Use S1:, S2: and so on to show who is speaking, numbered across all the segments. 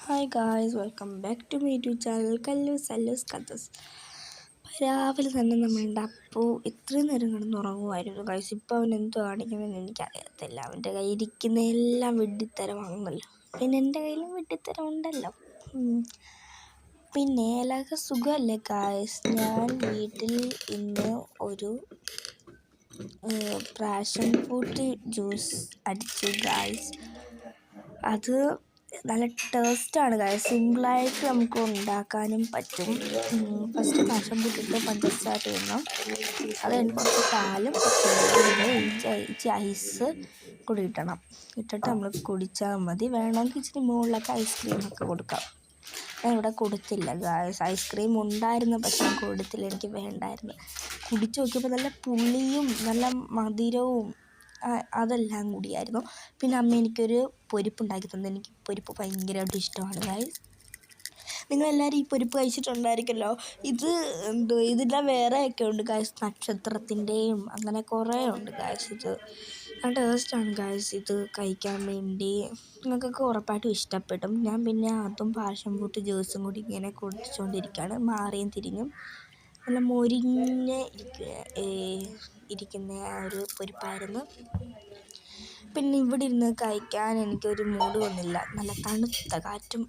S1: Hi guys, welcome back to my YouTube channel Kallus Allus Kathas. രാവിലെ തന്നെ നമ്മളുടെ അപ്പു ഇത്രയും നേരം കിടന്നുറങ്ങുമായിരുന്നു ഗായ്സ്. ഇപ്പോൾ അവൻ എന്തോ കാണിക്കുന്നതെന്ന് എനിക്കറിയത്തില്ല. അവൻ്റെ കയ്യിൽ ഇരിക്കുന്ന എല്ലാം വെട്ടിത്തരമാണല്ലോ, പിന്നെ എൻ്റെ കയ്യിലും വെട്ടിത്തരം ഉണ്ടല്ലോ. പിന്നെ എല്ലാവർക്കും സുഖമല്ലേ ഗായ്സ്? ഞാൻ വീട്ടിൽ ഇന്ന് ഒരു പാഷൻ ഫ്രൂട്ട് ജ്യൂസ് അടിച്ചു ഗായ്സ്. അത് നല്ല ടേസ്റ്റാണ് ഗായ്സ്. സിമ്പിളായിട്ട് നമുക്ക് ഉണ്ടാക്കാനും പറ്റും. ഫസ്റ്റ് പാഷൻ ഫ്രൂട്ട് ഇട്ട് പഞ്ചസാര ഇടണം. അത് കഴിഞ്ഞ് കുറച്ച് പാലും ഇച്ചിരി ഐസ് കൂടി ഇടണം. ഇട്ടിട്ട് നമ്മൾ കുടിച്ചാൽ മതി. വേണമെങ്കിൽ ഇച്ചിരി മുകളിലൊക്കെ ഐസ്ക്രീമൊക്കെ കൊടുക്കാം. ഞാൻ ഇവിടെ കൊടുത്തില്ല ഗായ്സ്. ഐസ്ക്രീം ഉണ്ടായിരുന്നു, പക്ഷെ ഞാൻ കൊടുത്തില്ല, എനിക്ക് വേണ്ടായിരുന്നു. കുടിച്ച് നോക്കിയപ്പോൾ നല്ല പുളിയും നല്ല മധുരവും അതെല്ലാം കൂടിയായിരുന്നു. പിന്നെ അമ്മ എനിക്കൊരു പൊരിപ്പ് ഉണ്ടാക്കി തന്നു. എനിക്ക് പൊരിപ്പ് ഭയങ്കരമായിട്ട് ഇഷ്ടമാണ് ഗായ്സ്. നിങ്ങളെല്ലാവരും ഈ പൊരിപ്പ് കഴിച്ചിട്ടുണ്ടായിരിക്കുമല്ലോ. ഇതിൻ്റെ വേറെയൊക്കെ ഉണ്ട് ഗായ്സ്, നക്ഷത്രത്തിൻ്റെയും അങ്ങനെ കുറേ ഉണ്ട് ഗായ്സ്. ഇത് നല്ല ടേസ്റ്റാണ് ഗായ്സ്. ഇത് കഴിക്കാൻ വേണ്ടി നിങ്ങൾക്കൊക്കെ ഉറപ്പായിട്ടും ഇഷ്ടപ്പെടും. ഞാൻ പിന്നെ അതും പാഷൻ ഫ്രൂട്ട് ജ്യൂസും കൂടി ഇങ്ങനെ കുടിച്ചുകൊണ്ടിരിക്കുകയാണ്, മാറിയും തിരിഞ്ഞും. നല്ല മൊരിഞ്ഞ് ഇരിക്കുന്ന ആ ഒരു പൊരിപ്പായിരുന്നു. പിന്നെ ഇവിടെ ഇരുന്ന് കഴിക്കാൻ എനിക്കൊരു മൂഡ് വന്നില്ല. നല്ല തണുത്ത കാറ്റും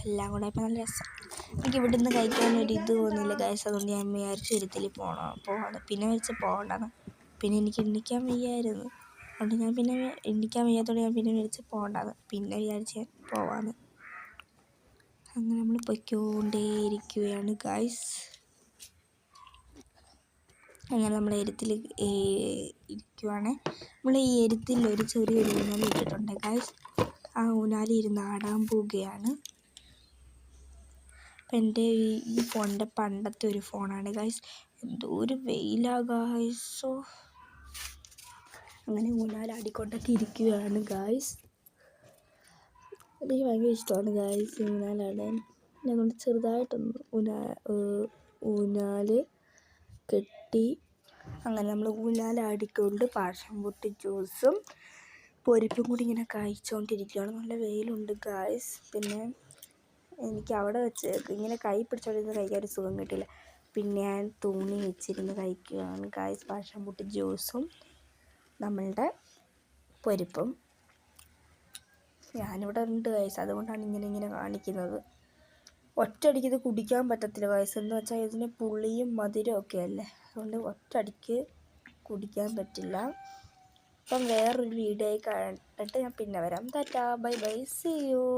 S1: എല്ലാം കൂടെ ആയപ്പോൾ നല്ല രസം. എനിക്ക് ഇവിടെ നിന്ന് കഴിക്കാനൊരു ഇത് തോന്നില്ല ഗായ്സ്. അതുകൊണ്ട് ഞാൻ വിചാരിച്ചു ഇരുത്തിൽ പോവാണ്. പിന്നെ വെച്ച് പോകണ്ടെന്ന്. പിന്നെ എനിക്ക് എണ്ണിക്കാൻ വയ്യായിരുന്നു. അതുകൊണ്ട് ഞാൻ പിന്നെ എണ്ണിക്കാൻ വയ്യാത്തതുകൊണ്ട് ഞാൻ പിന്നെ വിളിച്ച് പോകണ്ടെന്ന്. പിന്നെ വിചാരിച്ച് പോവാന്ന്. അങ്ങനെ നമ്മൾ പൊയ്ക്കൊണ്ടേയിരിക്കുകയാണ് ഗായ്സ്. അങ്ങനെ നമ്മൾ എരുത്തിൽ ഇരിക്കുവാണ്. നമ്മൾ ഈ എരുത്തിൽ ഒരു ചെറിയൊരു ഊഞ്ഞാൽ ഇട്ടിട്ടുണ്ട് ഗായ്സ്. ആ ഊഞ്ഞാലിൽ ഇരുന്ന് ആടാൻ പോവുകയാണ്. അപ്പം എൻ്റെ ഈ ഫോണിൻ്റെ പണ്ടത്തെ ഒരു ഫോണാണ് ഗായ്സ്. എന്തോ ഒരു വെയിലാണ് ഗായ്സോ. അങ്ങനെ ഊഞ്ഞാലാടിക്കൊണ്ടൊക്കെ ഇരിക്കുകയാണ് ഗായ്സ്. എനിക്ക് ഭയങ്കര ഇഷ്ടമാണ് ഗായ്സ് ഊഞ്ഞാലാടാൻ. അതുകൊണ്ട് ചെറുതായിട്ടൊന്ന് ഊഞ്ഞാൽ കെട്ടി അങ്ങനെ നമ്മൾ ഊഞ്ഞാലാടിക്കൊണ്ട് പാഷൻ ഫ്രൂട്ട് ജ്യൂസും പൊരിപ്പും കൂടി ഇങ്ങനെ കഴിച്ചുകൊണ്ടിരിക്കുകയാണ്. നല്ല വെയിലുണ്ട് ഗായ്സ്. പിന്നെ എനിക്ക് അവിടെ വെച്ച് ഇങ്ങനെ കൈ പിടിച്ചോണ്ടിരുന്ന് കഴിക്കാൻ ഒരു സുഖം കിട്ടില്ല. പിന്നെ ഞാൻ തുണി വെച്ചിരുന്ന് കഴിക്കുകയാണ് ഗായ്സ്. പാഷൻ ഫ്രൂട്ട് ജ്യൂസും നമ്മളുടെ പൊരിപ്പും. ഞാനിവിടെ ഉണ്ട് ഗായ്സ്, അതുകൊണ്ടാണ് ഇങ്ങനെ കാണിക്കുന്നത്. ഒറ്റയടിക്ക് ഇത് കുടിക്കാൻ പറ്റത്തില്ല ഗായ്സ്. എന്ന് വെച്ചാൽ ഇതിന് പുളിയും മധുരവും ഒക്കെ അല്ലേ, അതുകൊണ്ട് ഒറ്റയടിക്ക് കുടിക്കാൻ പറ്റില്ല. അപ്പം വേറൊരു വീഡിയോ കണ്ടിട്ട് ഞാൻ പിന്നെ വരാം. Tata, bye bye, see U.